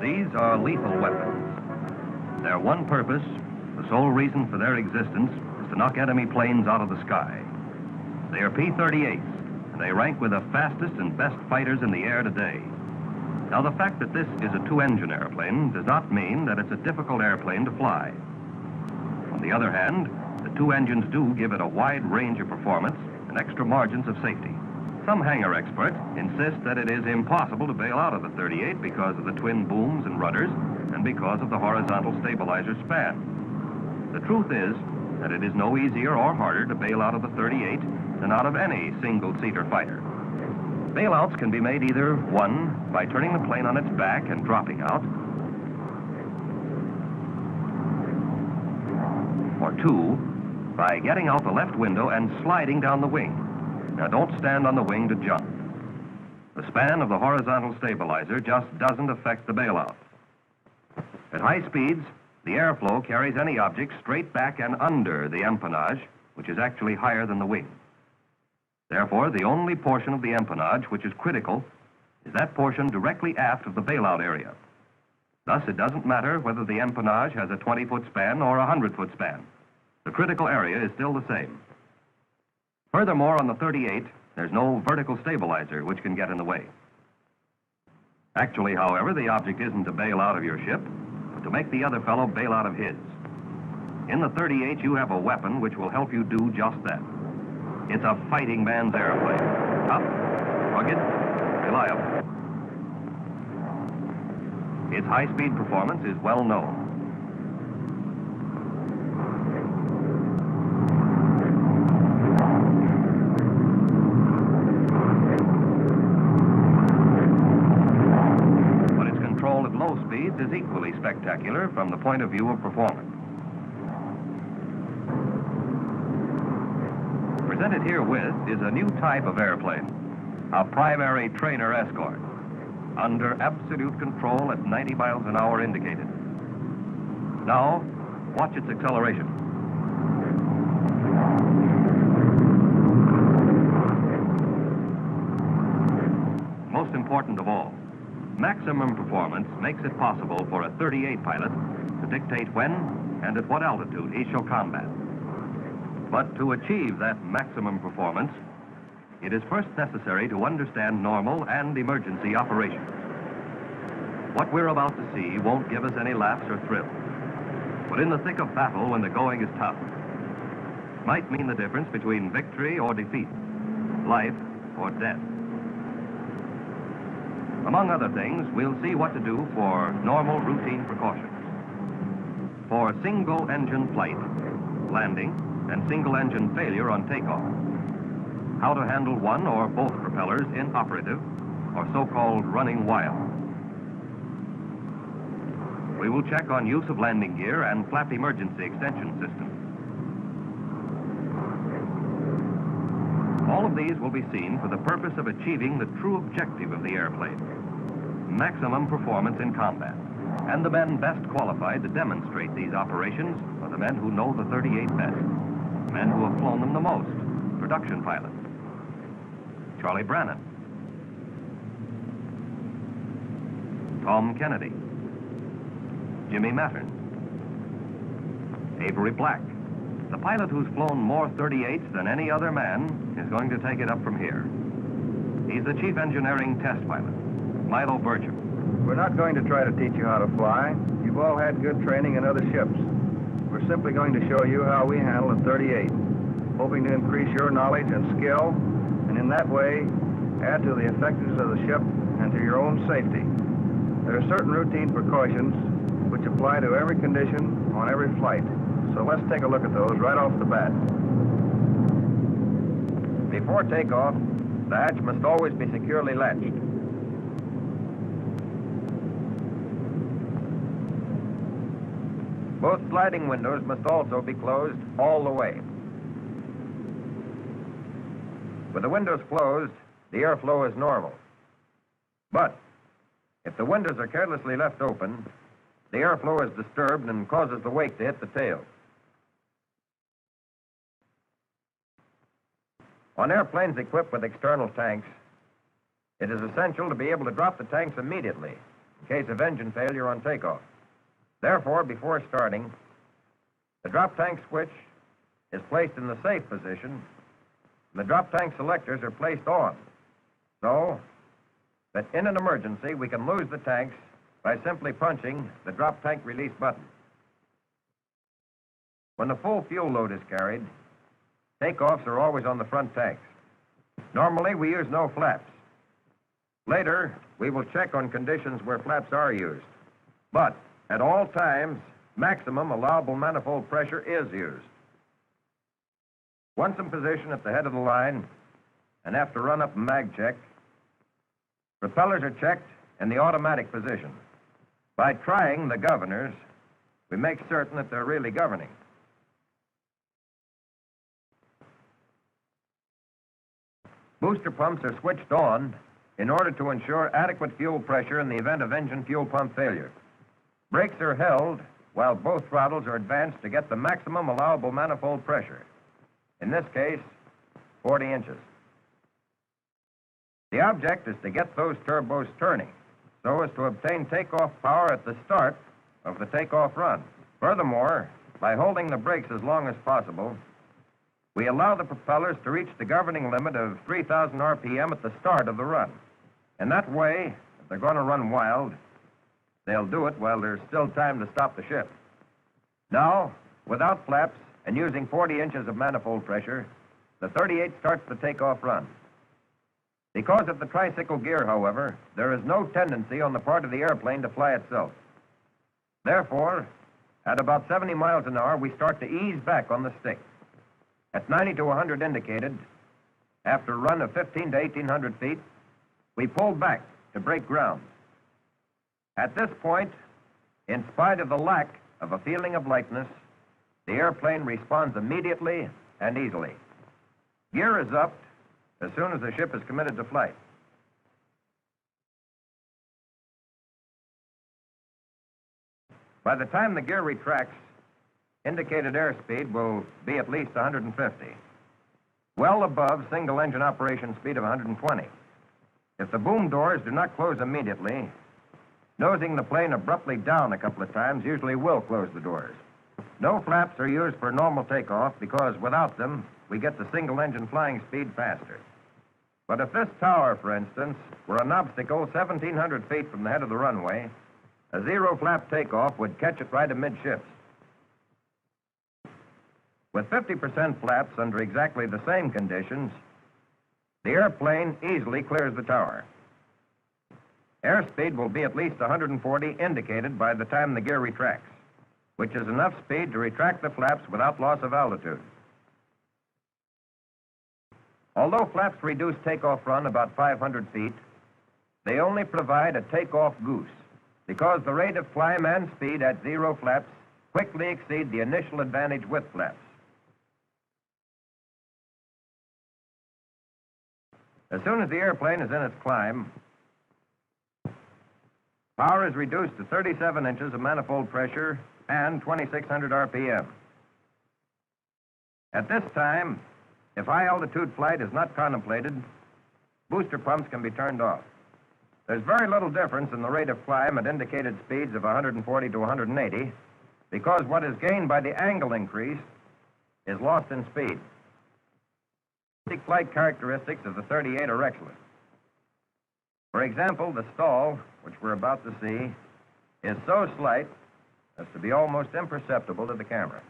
These are lethal weapons. Their one purpose, the sole reason for their existence, is to knock enemy planes out of the sky. They are P-38s, and they rank with the fastest and best fighters in the air today. Now, the fact that this is a two-engine airplane does not mean that it's a difficult airplane to fly. On the other hand, the two engines do give it a wide range of performance and extra margins of safety. Some hangar experts insist that it is impossible to bail out of the 38 because of the twin booms and rudders and because of the horizontal stabilizer span. The truth is that it is no easier or harder to bail out of the 38 than out of any single-seater fighter. Bailouts can be made either, one, by turning the plane on its back and dropping out, or two, by getting out the left window and sliding down the wing. Now, don't stand on the wing to jump. The span of the horizontal stabilizer just doesn't affect the bailout. At high speeds, the airflow carries any object straight back and under the empennage, which is actually higher than the wing. Therefore, the only portion of the empennage which is critical is that portion directly aft of the bailout area. Thus, it doesn't matter whether the empennage has a 20-foot span or a 100-foot span. The critical area is still the same. Furthermore, on the 38, there's no vertical stabilizer which can get in the way. Actually, however, the object isn't to bail out of your ship, but to make the other fellow bail out of his. In the 38, you have a weapon which will help you do just that. It's a fighting man's airplane. Tough, rugged, reliable. Its high-speed performance is well known. But its control at low speeds is equally spectacular from the point of view of performance. Presented herewith is a new type of airplane, a primary trainer escort, under absolute control at 90 miles an hour indicated. Now, watch its acceleration. Most important of all, maximum performance makes it possible for a 38 pilot to dictate when and at what altitude he shall combat. But to achieve that maximum performance, it is first necessary to understand normal and emergency operations. What we're about to see won't give us any laughs or thrills, but in the thick of battle when the going is tough, might mean the difference between victory or defeat, life or death. Among other things, we'll see what to do for normal routine precautions. For single-engine flight, landing, and single-engine failure on takeoff. How to handle one or both propellers inoperative, or so-called running wild. We will check on use of landing gear and flap emergency extension systems. All of these will be seen for the purpose of achieving the true objective of the airplane, maximum performance in combat. And the men best qualified to demonstrate these operations are the men who know the 38 best. Men who have flown them the most, production pilots. Charlie Brannan, Tom Kennedy, Jimmy Mattern, Avery Black. The pilot who's flown more 38s than any other man is going to take it up from here. He's the chief engineering test pilot, Milo Burcham. We're not going to try to teach you how to fly. You've all had good training in other ships. We're simply going to show you how we handle a 38, hoping to increase your knowledge and skill, and in that way, add to the effectiveness of the ship and to your own safety. There are certain routine precautions which apply to every condition on every flight. So let's take a look at those right off the bat. Before takeoff, the hatch must always be securely latched. Both sliding windows must also be closed all the way. With the windows closed, the airflow is normal. But if the windows are carelessly left open, the airflow is disturbed and causes the wake to hit the tail. On airplanes equipped with external tanks, it is essential to be able to drop the tanks immediately, in case of engine failure on takeoff. Therefore, before starting, the drop tank switch is placed in the safe position, and the drop tank selectors are placed on, so that in an emergency we can lose the tanks by simply punching the drop tank release button. When the full fuel load is carried, takeoffs are always on the front tanks. Normally, we use no flaps. Later, we will check on conditions where flaps are used. But at all times, maximum allowable manifold pressure is used. Once in position at the head of the line, and after run-up and mag check, propellers are checked in the automatic position. By trying the governors, we make certain that they're really governing. Booster pumps are switched on in order to ensure adequate fuel pressure in the event of engine fuel pump failure. Brakes are held while both throttles are advanced to get the maximum allowable manifold pressure. In this case, 40 inches. The object is to get those turbos turning so as to obtain takeoff power at the start of the takeoff run. Furthermore, by holding the brakes as long as possible, we allow the propellers to reach the governing limit of 3,000 RPM at the start of the run. In that way, if they're going to run wild, they'll do it while there's still time to stop the ship. Now, without flaps and using 40 inches of manifold pressure, the 38 starts the takeoff run. Because of the tricycle gear, however, there is no tendency on the part of the airplane to fly itself. Therefore, at about 70 miles an hour, we start to ease back on the stick. At 90 to 100 indicated, after a run of 15 to 1,800 feet, we pull back to break ground. At this point, in spite of the lack of a feeling of lightness, the airplane responds immediately and easily. Gear is upped as soon as the ship is committed to flight. By the time the gear retracts, indicated airspeed will be at least 150, well above single-engine operation speed of 120. If the boom doors do not close immediately, nosing the plane abruptly down a couple of times usually will close the doors. No flaps are used for normal takeoff because without them, we get the single-engine flying speed faster. But if this tower, for instance, were an obstacle 1,700 feet from the head of the runway, a zero-flap takeoff would catch it right amidships. With 50% flaps under exactly the same conditions, the airplane easily clears the tower. Airspeed will be at least 140 indicated by the time the gear retracts, which is enough speed to retract the flaps without loss of altitude. Although flaps reduce takeoff run about 500 feet, they only provide a takeoff goose because the rate of climb and speed at zero flaps quickly exceed the initial advantage with flaps. As soon as the airplane is in its climb, power is reduced to 37 inches of manifold pressure and 2,600 RPM. At this time, if high-altitude flight is not contemplated, booster pumps can be turned off. There's very little difference in the rate of climb at indicated speeds of 140 to 180 because what is gained by the angle increase is lost in speed. Basic flight characteristics of the 38 are excellent. For example, the stall, which we're about to see, is so slight as to be almost imperceptible to the camera.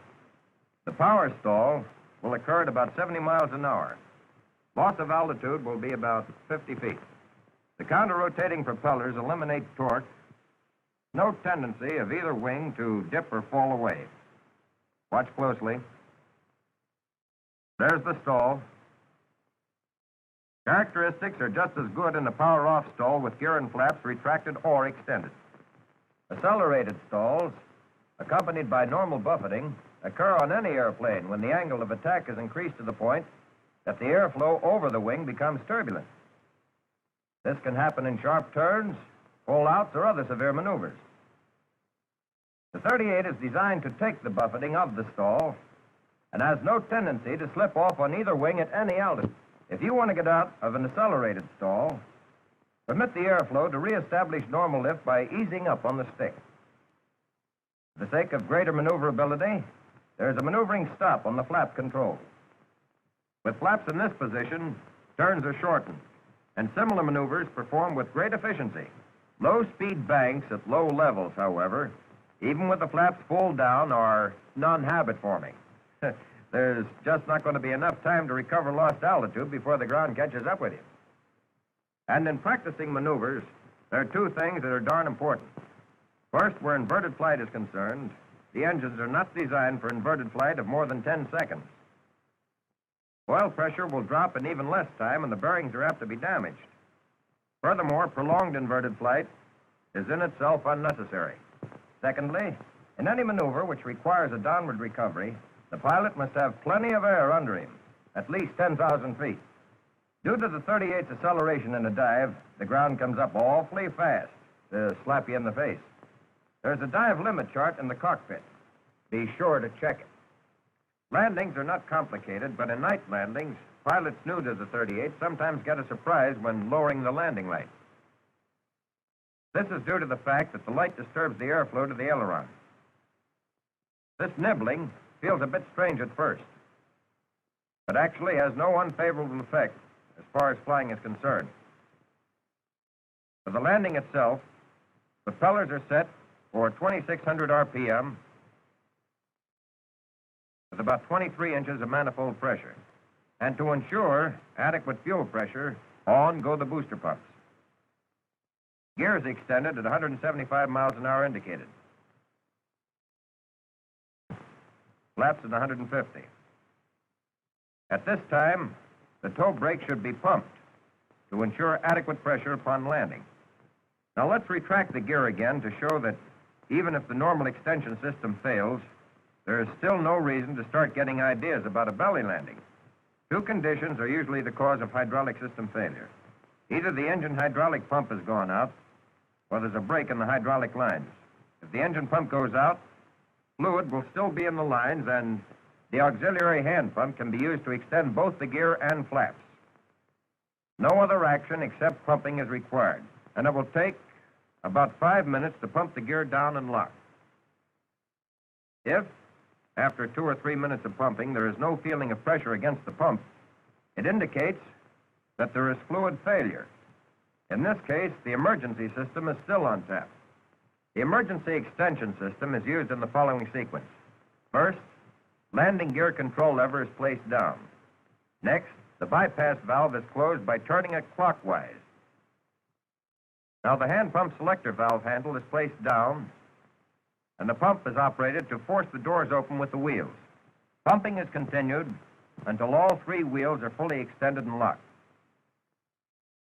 The power stall will occur at about 70 miles an hour. Loss of altitude will be about 50 feet. The counter-rotating propellers eliminate torque. No tendency of either wing to dip or fall away. Watch closely. There's the stall. Characteristics are just as good in the power-off stall with gear and flaps retracted or extended. Accelerated stalls, accompanied by normal buffeting, occur on any airplane when the angle of attack is increased to the point that the airflow over the wing becomes turbulent. This can happen in sharp turns, pull-outs, or other severe maneuvers. The 38 is designed to take the buffeting of the stall and has no tendency to slip off on either wing at any altitude. If you want to get out of an accelerated stall, Permit the airflow to reestablish normal lift by easing up on the stick. For the sake of greater maneuverability, there's a maneuvering stop on the flap control. With flaps in this position, turns are shortened, and similar maneuvers perform with great efficiency. Low-speed banks at low levels, however, even with the flaps full down, are non-habit forming. There's just not going to be enough time to recover lost altitude before the ground catches up with you. And in practicing maneuvers, there are two things that are darn important. First, where inverted flight is concerned, the engines are not designed for inverted flight of more than 10 seconds. Oil pressure will drop in even less time, and the bearings are apt to be damaged. Furthermore, prolonged inverted flight is in itself unnecessary. Secondly, in any maneuver which requires a downward recovery, the pilot must have plenty of air under him, at least 10,000 feet. Due to the 38's acceleration in a dive, the ground comes up awfully fast to slap you in the face. There's a dive limit chart in the cockpit. Be sure to check it. Landings are not complicated, but in night landings, pilots new to the 38 sometimes get a surprise when lowering the landing light. This is due to the fact that the light disturbs the airflow to the aileron. This nibbling feels a bit strange at first, but actually has no unfavorable effect as far as flying is concerned. For the landing itself, propellers are set for 2,600 RPM with about 23 inches of manifold pressure. And to ensure adequate fuel pressure, on go the booster pumps. Gears extended at 175 miles an hour indicated. Flaps at 150. At this time, the toe brake should be pumped to ensure adequate pressure upon landing. Now let's retract the gear again to show that even if the normal extension system fails, there is still no reason to start getting ideas about a belly landing. Two conditions are usually the cause of hydraulic system failure. Either the engine hydraulic pump has gone out, or there's a break in the hydraulic lines. If the engine pump goes out, fluid will still be in the lines, and the auxiliary hand pump can be used to extend both the gear and flaps. No other action except pumping is required, and it will take about 5 minutes to pump the gear down and lock. If, after 2 or 3 minutes of pumping, there is no feeling of pressure against the pump, it indicates that there is fluid failure. In this case, the emergency system is still on tap. The emergency extension system is used in the following sequence. First, landing gear control lever is placed down. Next, the bypass valve is closed by turning it clockwise. Now the hand pump selector valve handle is placed down, and the pump is operated to force the doors open with the wheels. Pumping is continued until all 3 wheels are fully extended and locked.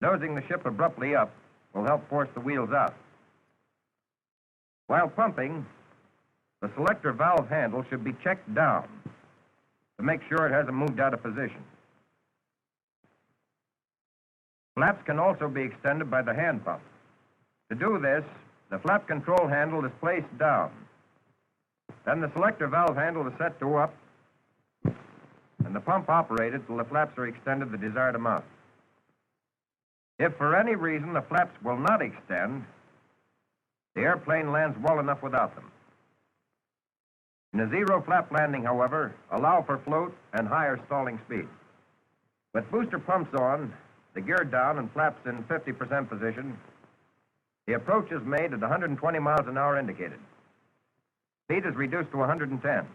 Nosing the ship abruptly up will help force the wheels out. While pumping, the selector valve handle should be checked down to make sure it hasn't moved out of position. Flaps can also be extended by the hand pump. To do this, the flap control handle is placed down. Then the selector valve handle is set to up, and the pump operated till the flaps are extended the desired amount. If for any reason the flaps will not extend, the airplane lands well enough without them. In a zero flap landing, however, allow for float and higher stalling speed. With booster pumps on, the gear down and flaps in 50% position, the approach is made at 120 miles an hour indicated. Speed is reduced to 110.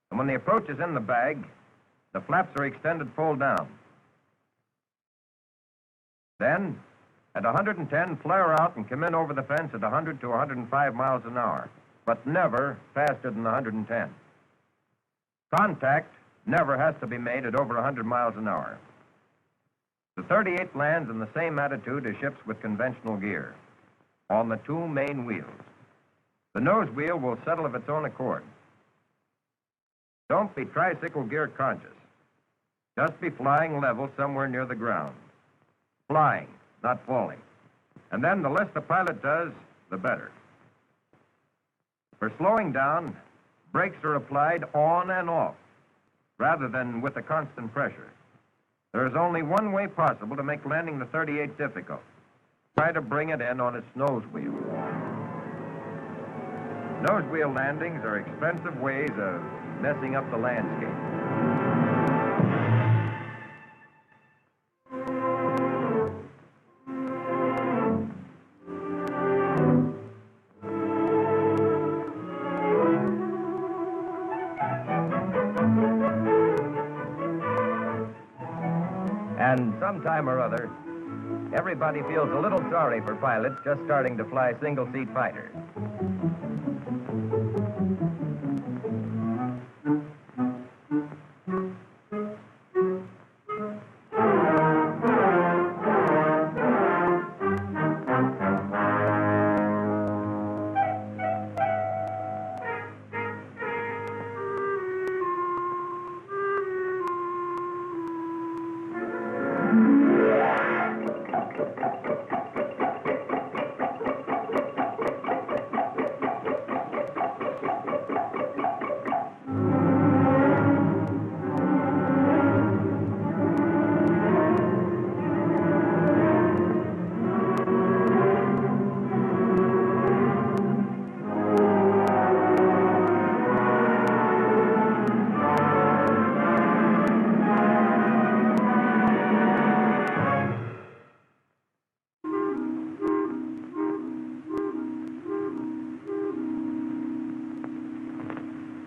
And when the approach is in the bag, the flaps are extended full down. Then, at 110, flare out and come in over the fence at 100 to 105 miles an hour, but never faster than 110. Contact never has to be made at over 100 miles an hour. The 38 lands in the same attitude as ships with conventional gear, on the 2 main wheels. The nose wheel will settle of its own accord. Don't be tricycle gear conscious. Just be flying level somewhere near the ground. Flying, not falling. And then the less the pilot does, the better. For slowing down, brakes are applied on and off, rather than with a constant pressure. There is only one way possible to make landing the 38 difficult, try to bring it in on its nose wheel. Nose wheel landings are expensive ways of messing up the landscape. And sometime or other, everybody feels a little sorry for pilots just starting to fly single-seat fighters.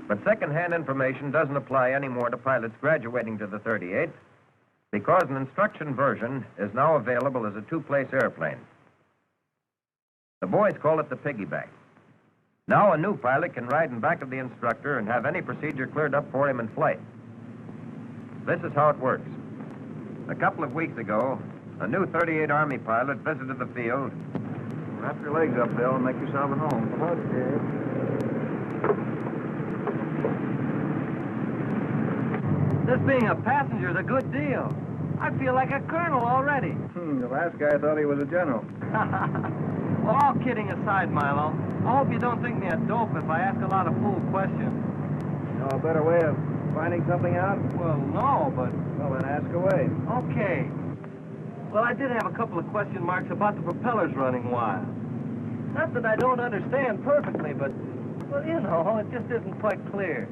But second-hand information doesn't apply anymore to pilots graduating to the 38 because an instruction version is now available as a two-place airplane. The boys call it the piggyback. Now a new pilot can ride in back of the instructor and have any procedure cleared up for him in flight. This is how it works. A couple of weeks ago, a new 38 Army pilot visited the field. Wrap your legs up, Bill, and make yourself at home. Okay. This being a passenger is a good deal. I feel like a colonel already. The last guy thought he was a general. Well, all kidding aside, Milo, I hope you don't think me a dope if I ask a lot of fool questions. You know a better way of finding something out? Well, no, but... Well, then ask away. Okay. Well, I did have a couple of question marks about the propellers running wild. Not that I don't understand perfectly, but, well, you know, it just isn't quite clear.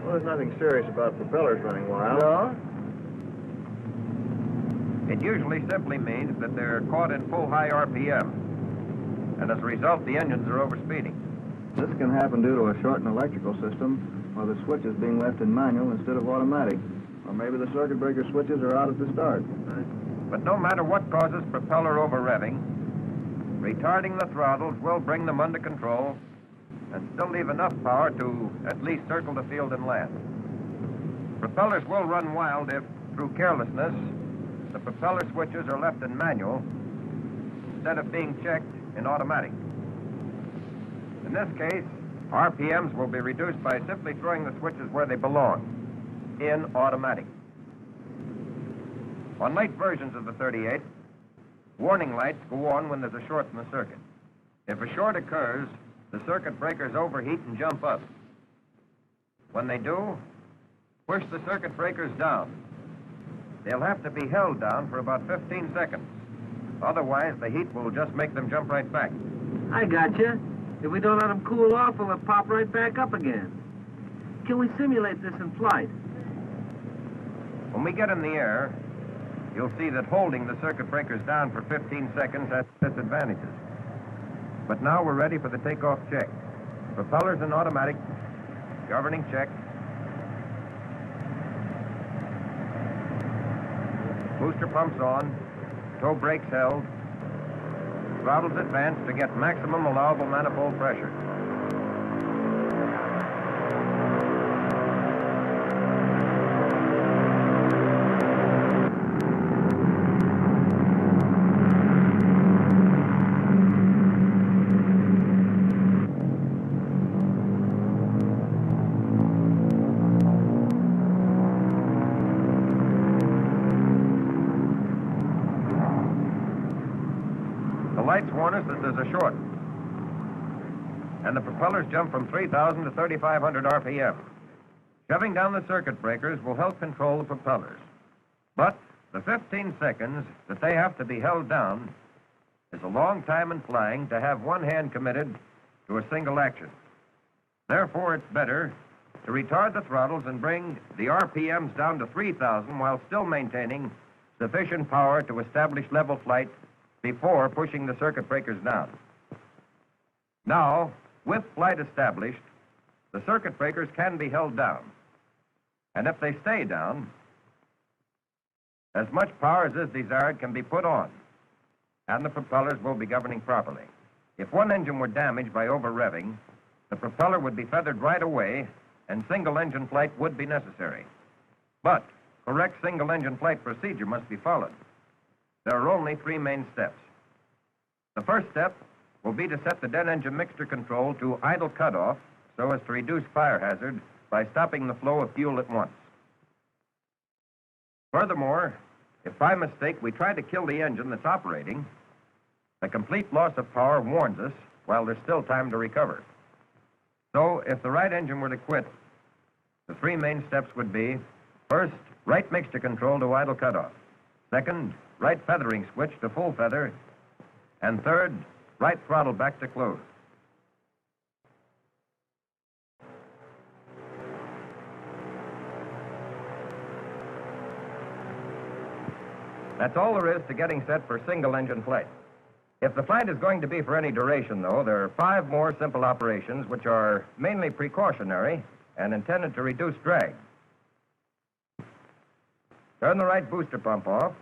Well, there's nothing serious about propellers running wild. No? It usually simply means that they're caught in full high RPM. And as a result, the engines are overspeeding. This can happen due to a shortened electrical system, or the switches being left in manual instead of automatic. Or maybe the circuit breaker switches are out at the start. But no matter what causes propeller over-revving, retarding the throttles will bring them under control and still leave enough power to at least circle the field and land. Propellers will run wild if, through carelessness, the propeller switches are left in manual instead of being checked in automatic. In this case, RPMs will be reduced by simply throwing the switches where they belong, in automatic. On late versions of the 38, warning lights go on when there's a short in the circuit. If a short occurs, the circuit breakers overheat and jump up. When they do, push the circuit breakers down. They'll have to be held down for about 15 seconds. Otherwise, the heat will just make them jump right back. I gotcha. If we don't let them cool off, will it pop right back up again? Can we simulate this in flight? When we get in the air, you'll see that holding the circuit breakers down for 15 seconds has disadvantages. But now we're ready for the takeoff check. Propellers in automatic, governing check. Booster pumps on, toe brakes held, throttles advanced to get maximum allowable manifold pressure. Lights warn us that there's a short. And the propellers jump from 3,000 to 3,500 RPM. Shoving down the circuit breakers will help control the propellers. But the 15 seconds that they have to be held down is a long time in flying to have one hand committed to a single action. Therefore, it's better to retard the throttles and bring the RPMs down to 3,000 while still maintaining sufficient power to establish level flight before pushing the circuit breakers down. Now, with flight established, the circuit breakers can be held down. And if they stay down, as much power as is desired can be put on, and the propellers will be governing properly. If one engine were damaged by over-revving, the propeller would be feathered right away, and single-engine flight would be necessary. But correct single-engine flight procedure must be followed. There are only three main steps. The first step will be to set the dead engine mixture control to idle cutoff so as to reduce fire hazard by stopping the flow of fuel at once. Furthermore, if by mistake we try to kill the engine that's operating, the complete loss of power warns us while there's still time to recover. So, if the right engine were to quit, the three main steps would be, first, right mixture control to idle cutoff. Second, right feathering switch to full feather. And third, right throttle back to close. That's all there is to getting set for single-engine flight. If the flight is going to be for any duration, though, there are 5 more simple operations which are mainly precautionary and intended to reduce drag. Turn the right booster pump off,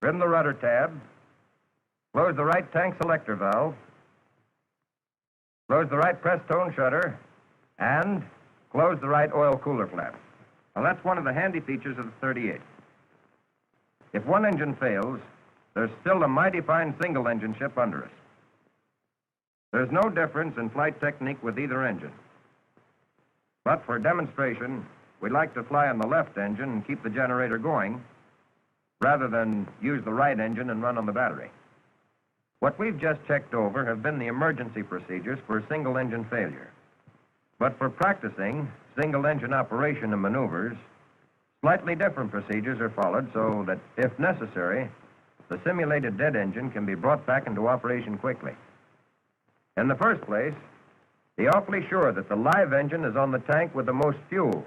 trim the rudder tab, close the right tank selector valve, close the right press tone shutter, and close the right oil cooler flap. Now, that's one of the handy features of the 38. If one engine fails, there's still a mighty fine single-engine ship under us. There's no difference in flight technique with either engine. But for demonstration, we'd like to fly on the left engine and keep the generator going, rather than use the right engine and run on the battery. What we've just checked over have been the emergency procedures for single-engine failure. But for practicing single-engine operation and maneuvers, slightly different procedures are followed so that, if necessary, the simulated dead engine can be brought back into operation quickly. In the first place, be awfully sure that the live engine is on the tank with the most fuel.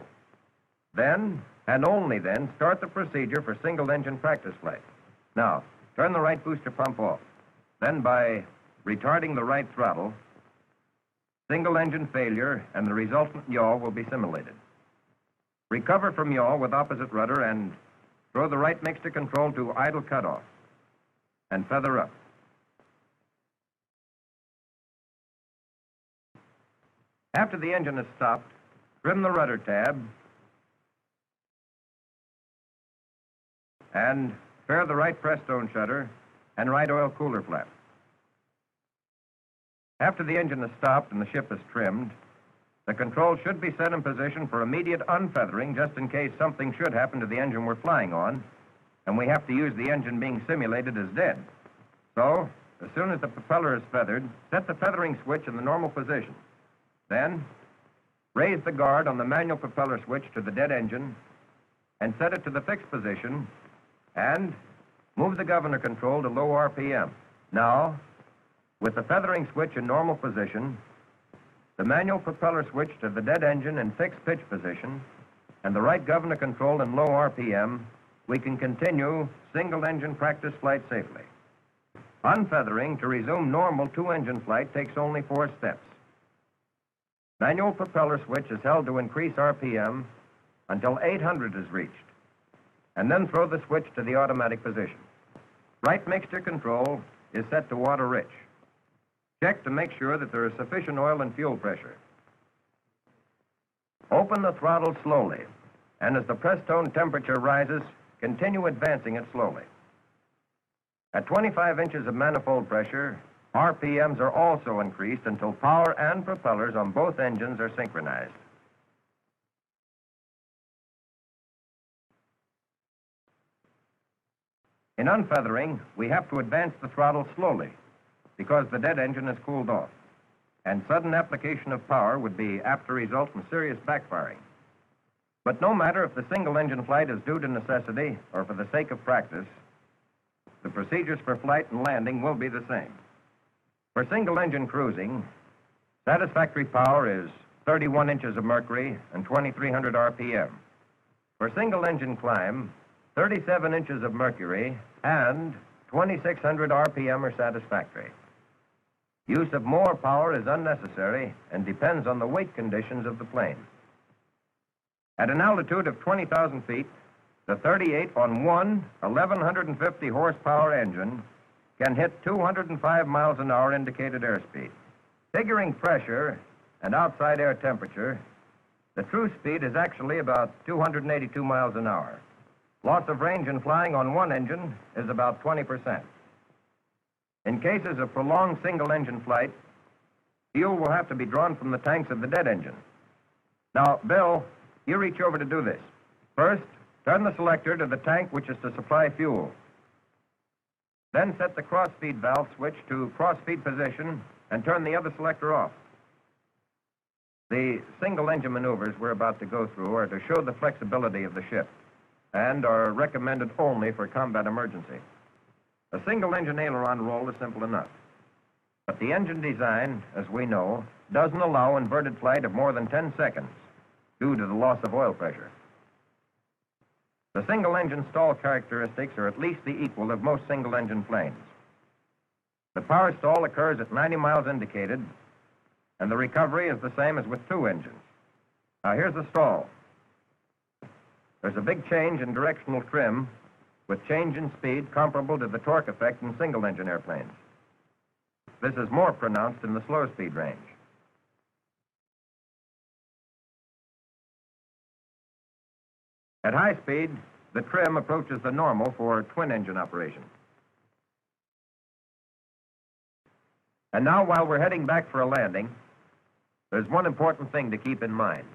Then, and only then, start the procedure for single-engine practice flight. Now, turn the right booster pump off. Then, by retarding the right throttle, single-engine failure and the resultant yaw will be simulated. Recover from yaw with opposite rudder and throw the right mixture control to idle cutoff and feather up. After the engine is stopped, trim the rudder tab and fare the right press stone shutter and right oil cooler flap. After the engine is stopped and the ship is trimmed, the control should be set in position for immediate unfeathering just in case something should happen to the engine we're flying on, and we have to use the engine being simulated as dead. So, as soon as the propeller is feathered, set the feathering switch in the normal position. Then, raise the guard on the manual propeller switch to the dead engine and set it to the fixed position, and move the governor control to low RPM. Now, with the feathering switch in normal position, the manual propeller switch to the dead engine in fixed pitch position, and the right governor control in low RPM, we can continue single-engine practice flight safely. Unfeathering to resume normal two-engine flight takes only 4 steps. Manual propeller switch is held to increase RPM until 800 is reached, and then throw the switch to the automatic position. Right mixture control is set to water-rich. Check to make sure that there is sufficient oil and fuel pressure. Open the throttle slowly, and as the press tone temperature rises, continue advancing it slowly. At 25 inches of manifold pressure, RPMs are also increased until power and propellers on both engines are synchronized. In unfeathering, we have to advance the throttle slowly because the dead engine is cooled off, and sudden application of power would be apt to result in serious backfiring. But no matter if the single-engine flight is due to necessity or for the sake of practice, the procedures for flight and landing will be the same. For single-engine cruising, satisfactory power is 31 inches of mercury and 2,300 RPM. For single-engine climb, 37 inches of mercury and 2,600 RPM are satisfactory. Use of more power is unnecessary and depends on the weight conditions of the plane. At an altitude of 20,000 feet, the 38 on one 1,150 horsepower engine can hit 205 miles an hour indicated airspeed. Figuring pressure and outside air temperature, the true speed is actually about 282 miles an hour. Loss of range in flying on one engine is about 20%. In cases of prolonged single-engine flight, fuel will have to be drawn from the tanks of the dead engine. Now, Bill, you reach over to do this. First, turn the selector to the tank which is to supply fuel. Then set the cross-feed valve switch to cross-feed position and turn the other selector off. The single-engine maneuvers we're about to go through are to show the flexibility of the ship and are recommended only for combat emergency. A single-engine aileron roll is simple enough. But the engine design, as we know, doesn't allow inverted flight of more than 10 seconds due to the loss of oil pressure. The single-engine stall characteristics are at least the equal of most single-engine planes. The power stall occurs at 90 miles indicated, and the recovery is the same as with two engines. Now, here's the stall. There's a big change in directional trim with change in speed comparable to the torque effect in single-engine airplanes. This is more pronounced in the slow-speed range. At high speed, the trim approaches the normal for twin-engine operation. And now, while we're heading back for a landing, there's one important thing to keep in mind.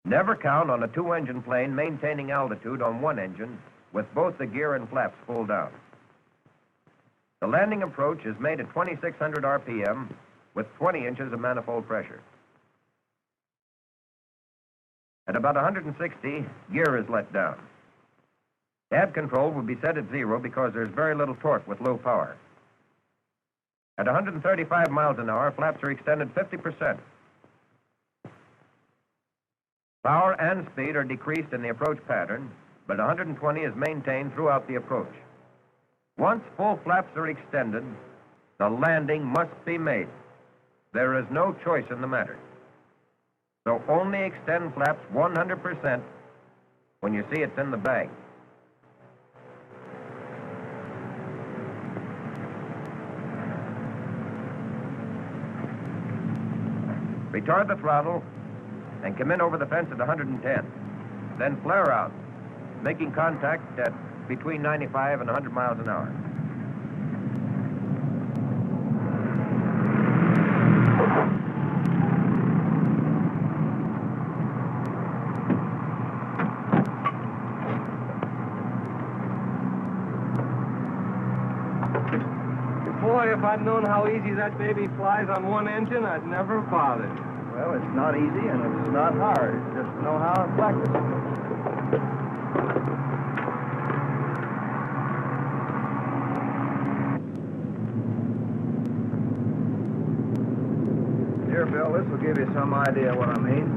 Never count on a two-engine plane maintaining altitude on one engine with both the gear and flaps pulled down. The landing approach is made at 2,600 RPM with 20 inches of manifold pressure. At about 160, gear is let down. Cab control will be set at 0 because there's very little torque with low power. At 135 miles an hour, flaps are extended 50%. Power and speed are decreased in the approach pattern, but 120 is maintained throughout the approach. Once full flaps are extended, the landing must be made. There is no choice in the matter. So only extend flaps 100% when you see it's in the bag. Retard the throttle and come in over the fence at 110. Then flare out, making contact at between 95 and 100 miles an hour. Boy, if I'd known how easy that baby flies on one engine, I'd never bothered. Well, it's not easy and it's not hard. Just know how to practice. Here, Bill, this will give you some idea what I mean.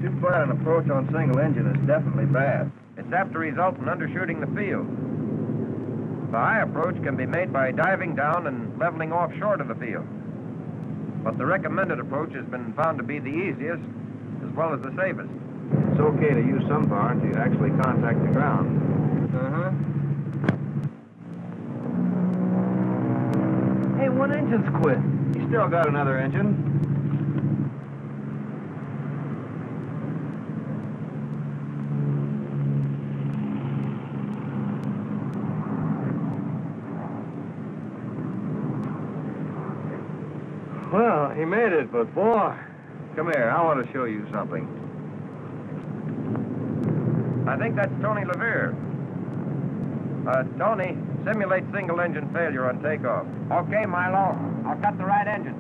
Too flat an approach on single engine is definitely bad. It's apt to result in undershooting the field. The high approach can be made by diving down and leveling off short of the field. But the recommended approach has been found to be the easiest as well as the safest. It's okay to use some power until you actually contact the ground. Uh-huh. Hey, one engine's quit. You still got another engine. Well, he made it, but boy. Come here, I want to show you something. I think that's Tony Levere. Tony, simulate single-engine failure on takeoff. Okay, Milo. I'll cut the right engine.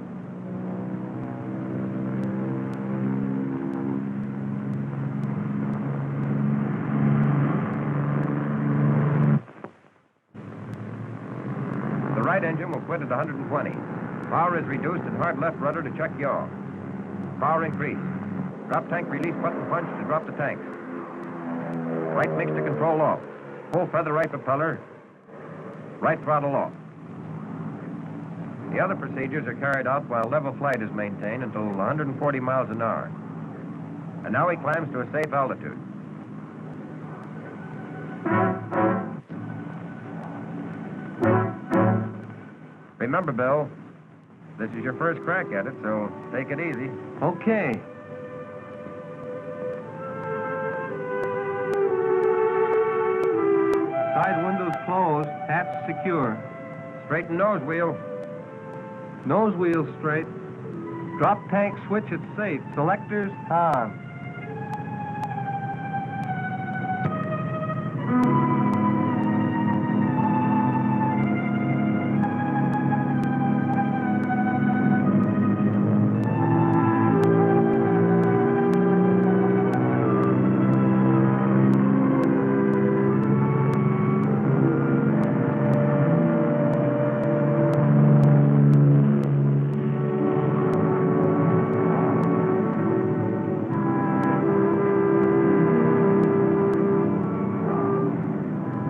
right engine will quit at 120. Power is reduced and hard left rudder to check yaw. Power increased. Drop tank release button punch to drop the tanks. Right mixture control off. Full feather right propeller. Right throttle off. The other procedures are carried out while level flight is maintained until 140 miles an hour. And now he climbs to a safe altitude. Remember, Bill, this is your first crack at it, so take it easy. Okay. Side windows closed, hatch secure. Straighten nose wheel. Nose wheel straight. Drop tank switch at safe. Selectors on.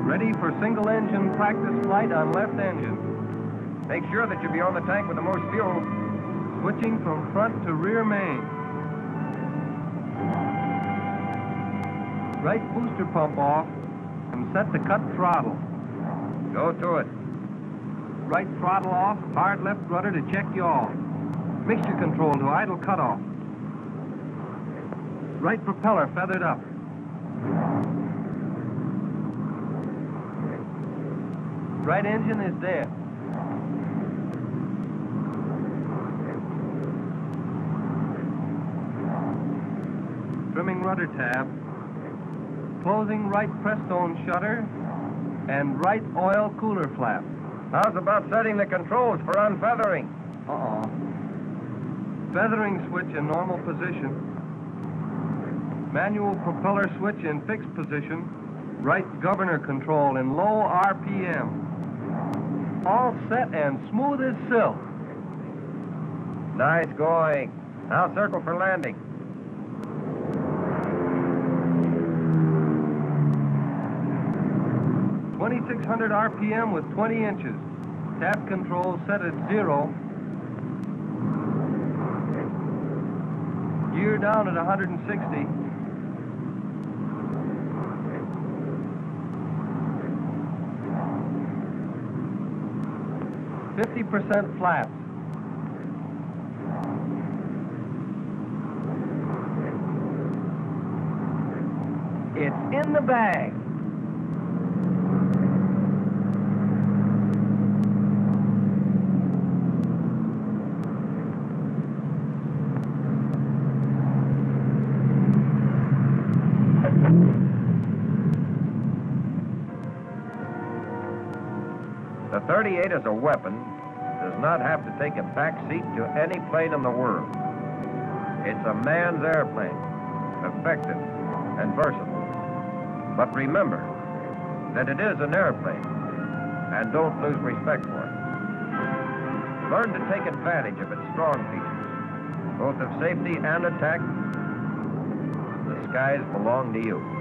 Ready for single engine practice flight on left engine. Make sure that you be on the tank with the most fuel. Switching from front to rear main. Right booster pump off and set to cut throttle. Go to it. Right throttle off, hard left rudder to check yaw. Mixture control to idle cutoff. Right propeller feathered up. Right engine is dead. Trimming rudder tab. Closing right press-stone shutter and right oil cooler flap. How's about setting the controls for unfeathering? Feathering switch in normal position. Manual propeller switch in fixed position. Right governor control in low RPM. All set and smooth as silk. Nice going. Now circle for landing. .2600 RPM with 20 inches. Tab control set at 0. Gear down at 160. .50% flaps. It's in the bag. The 38 as a weapon does not have to take a back seat to any plane in the world. It's a man's airplane, effective and versatile. But remember that it is an airplane, and don't lose respect for it. Learn to take advantage of its strong features, both of safety and attack. The skies belong to you.